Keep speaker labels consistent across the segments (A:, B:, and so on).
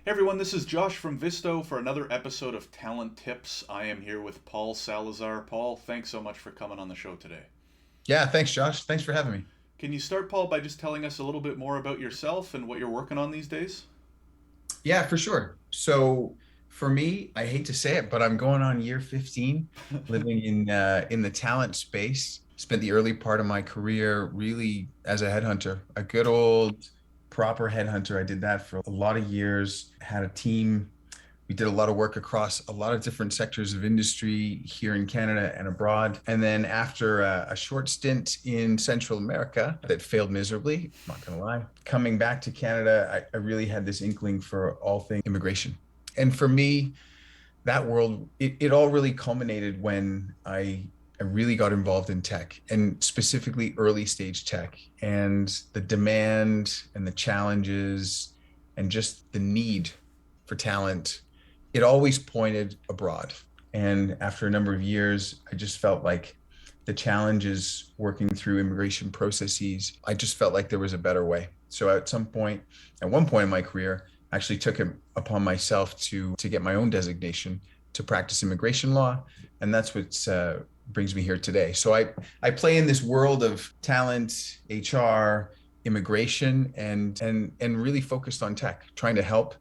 A: Hey everyone, this is Josh from Visto for another episode of Talent Tips. I am here with Paul Salazar. Paul, thanks so much for coming on the show today.
B: Yeah, thanks, Josh. Thanks for having me.
A: Can you start, Paul, by just telling us a little bit more about yourself and what you're working on these days?
B: Yeah, for sure. So for me, I hate to say it, but I'm going on year 15 living in the talent space. Spent the early part of my career really as a headhunter, a good old proper headhunter. I did that for a lot of years, had a team. We did a lot of work across a lot of different sectors of industry here in Canada and abroad. And then after a short stint in Central America that failed miserably, I'm not going to lie, coming back to Canada, I really had this inkling for all things immigration. And for me, that world, it all really culminated when I really got involved in tech and specifically early stage tech and the demand and the challenges and just the need for talent. It always pointed abroad. And after a number of years, I just felt like the challenges working through immigration processes, I just felt like there was a better way. So at one point in my career, I actually took it upon myself to get my own designation to practice immigration law, and that's what brings me here today. So I play in this world of talent, HR, immigration, and really focused on tech, trying to help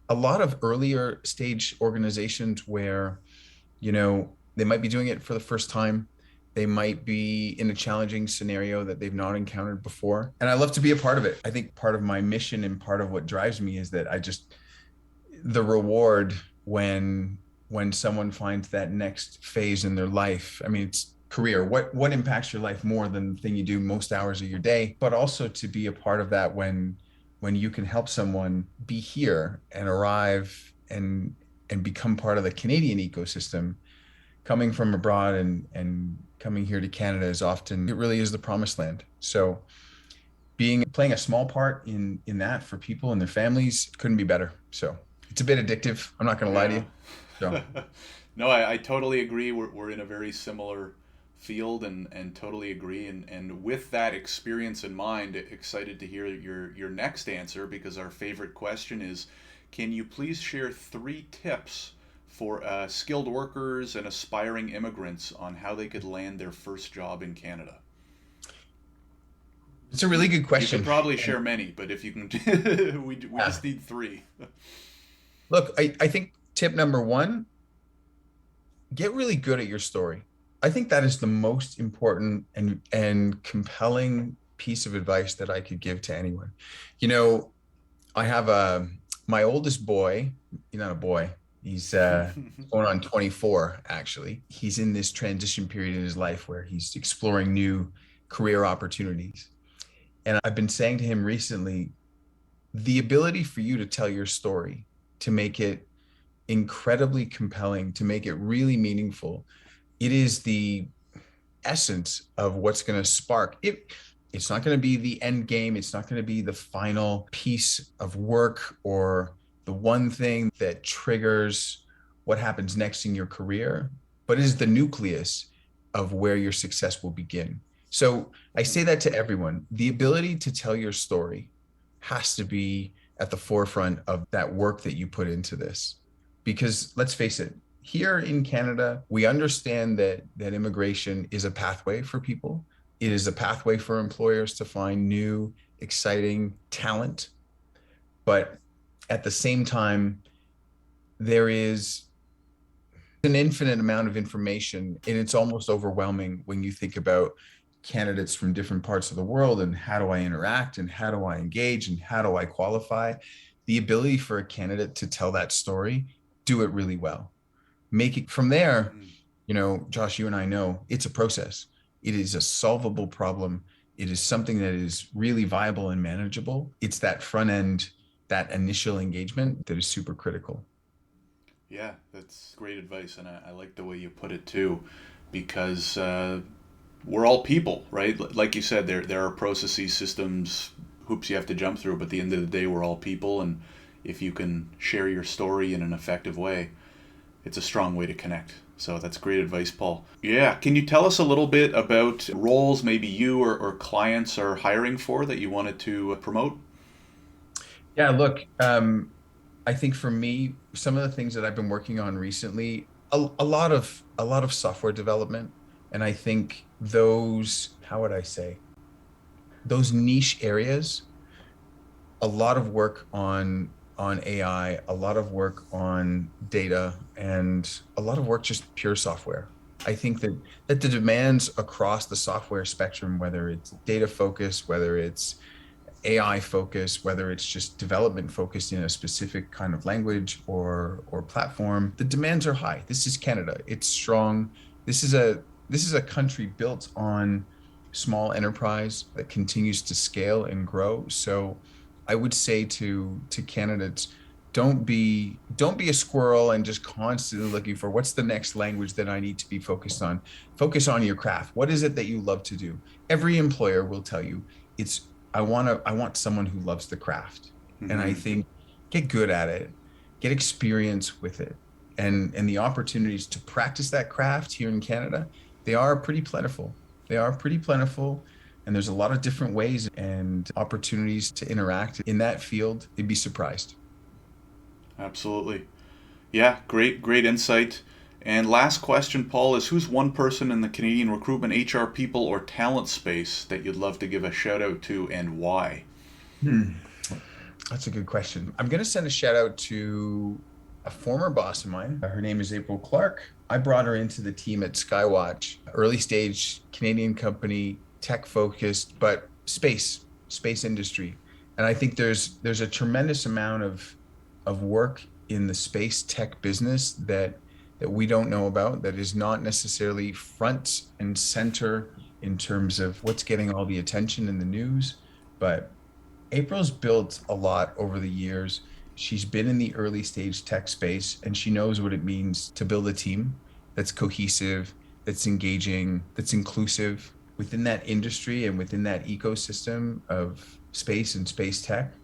B: a lot of earlier stage organizations where, they might be doing it for the first time. They might be in a challenging scenario that they've not encountered before. And I love to be a part of it. I think part of my mission and part of what drives me is that the reward when someone finds that next phase in their life. I mean, it's career. What impacts your life more than the thing you do most hours of your day, but also to be a part of that when you can help someone be here and arrive and become part of the Canadian ecosystem, coming from abroad and coming here to Canada is often, it really is the promised land. So being playing a small part in that for people and their families couldn't be better. So it's a bit addictive. I'm not going to lie to
A: Yeah.
B: you. So
A: No, I totally agree. We're in a very similar field and totally agree. And with that experience in mind, excited to hear your next answer because our favorite question is, can you please share 3 tips for skilled workers and aspiring immigrants on how they could land their first job in Canada?
B: it's a really good
A: You could
B: question.
A: probably
B: And
A: share many, but if you can, we
B: yeah,
A: just need 3.
B: look, I think tip number one, get really good at your story. I think that is the most important and compelling piece of advice that I could give to anyone. You know, I have my oldest boy, he's not a boy. He's going on 24 actually. He's in this transition period in his life where he's exploring new career opportunities. And I've been saying to him recently, the ability for you to tell your story, to make it incredibly compelling, to make it really meaningful, it is the essence of what's going to spark it. It's not going to be the end game. It's not going to be the final piece of work or the one thing that triggers what happens next in your career, but it is the nucleus of where your success will begin. So I say that to everyone. The ability to tell your story has to be at the forefront of that work that you put into this. Because let's face it, here in Canada, we understand that immigration is a pathway for people. It is a pathway for employers to find new, exciting talent. But at the same time, there is an infinite amount of information, and it's almost overwhelming when you think about candidates from different parts of the world and how do I interact and how do I engage and how do I qualify. The ability for a candidate to tell that story, do it really well, make it from there. Josh, you and I know it's a process. It is a solvable problem. It is something that is really viable and manageable. It's that front end, that initial engagement that is super critical.
A: Yeah, that's great advice, and I like the way you put it too, because we're all people, right? Like you said, there are processes, systems, hoops you have to jump through, but at the end of the day, we're all people, and if you can share your story in an effective way, it's a strong way to connect. So that's great advice, Paul. Yeah, can you tell us a little bit about roles maybe you or clients are hiring for that you wanted to promote?
B: Yeah, look, I think for me, some of the things that I've been working on recently, a lot of software development, and I think those, how would I say, those niche areas, a lot of work on AI, a lot of work on data, and a lot of work just pure software. I think that the demands across the software spectrum, whether it's data focus, whether it's AI focus, whether it's just development focused in a specific kind of language or platform, the demands are high. This is Canada. It's strong. This is a country built on small enterprise that continues to scale and grow. So I would say to candidates, don't be a squirrel and just constantly looking for what's the next language that I need to be focused on. Focus on your craft. What is it that you love to do? Every employer will tell you it's I want someone who loves the craft. And I
A: Hmm.
B: think get good at it, get experience with it. And the opportunities to practice that craft here in Canada, they are pretty plentiful. They are pretty plentiful. And there's a lot of different ways and opportunities to interact in that field. You'd be surprised.
A: Absolutely. Yeah, great insight. And last question, Paul, is who's one person in the Canadian recruitment, HR people, or talent space that you'd love to give a shout out to and why?
B: Hmm. That's a good question. I'm going to send a shout out to a former boss of mine. Her name is April Clark. I brought her into the team at Skywatch, early stage Canadian company, tech focused, but space industry. And I think there's a tremendous amount of work in the space tech business that we don't know about, that is not necessarily front and center in terms of what's getting all the attention in the news, but April's built a lot over the years. She's been in the early stage tech space and she knows what it means to build a team that's cohesive, that's engaging, that's inclusive within that industry and within that ecosystem of space and space tech.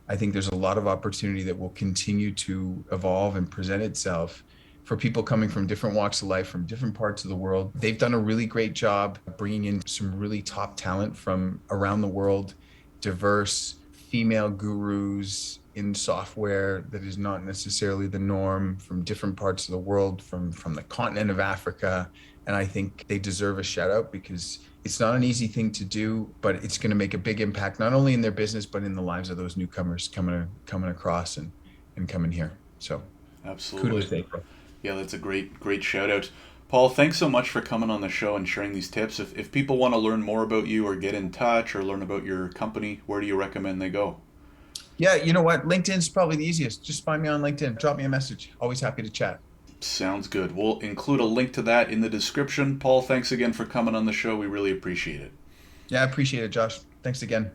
B: I think there's a lot of opportunity that will continue to evolve and present itself for people coming from different walks of life, from different parts of the world. They've done a really great job bringing in some really top talent from around the world, diverse female gurus in software that is not necessarily the norm, from different parts of the world, from the continent of Africa. And I think they deserve a shout out because it's not an easy thing to do, but it's going to make a big impact not only in their business but in the lives of those newcomers coming across and coming here. So kudos
A: Absolutely.
B: to April.
A: Yeah, that's a great shout out. Paul, thanks so much for coming on the show and sharing these tips. If people want to learn more about you or get in touch or learn about your company, where do you recommend they go?
B: Yeah, you know what? LinkedIn's probably the easiest. Just find me on LinkedIn. Drop me a message. Always happy to chat.
A: Sounds good. We'll include a link to that in the description. Paul, thanks again for coming on the show. We really appreciate it.
B: Yeah, I appreciate it, Josh. Thanks again.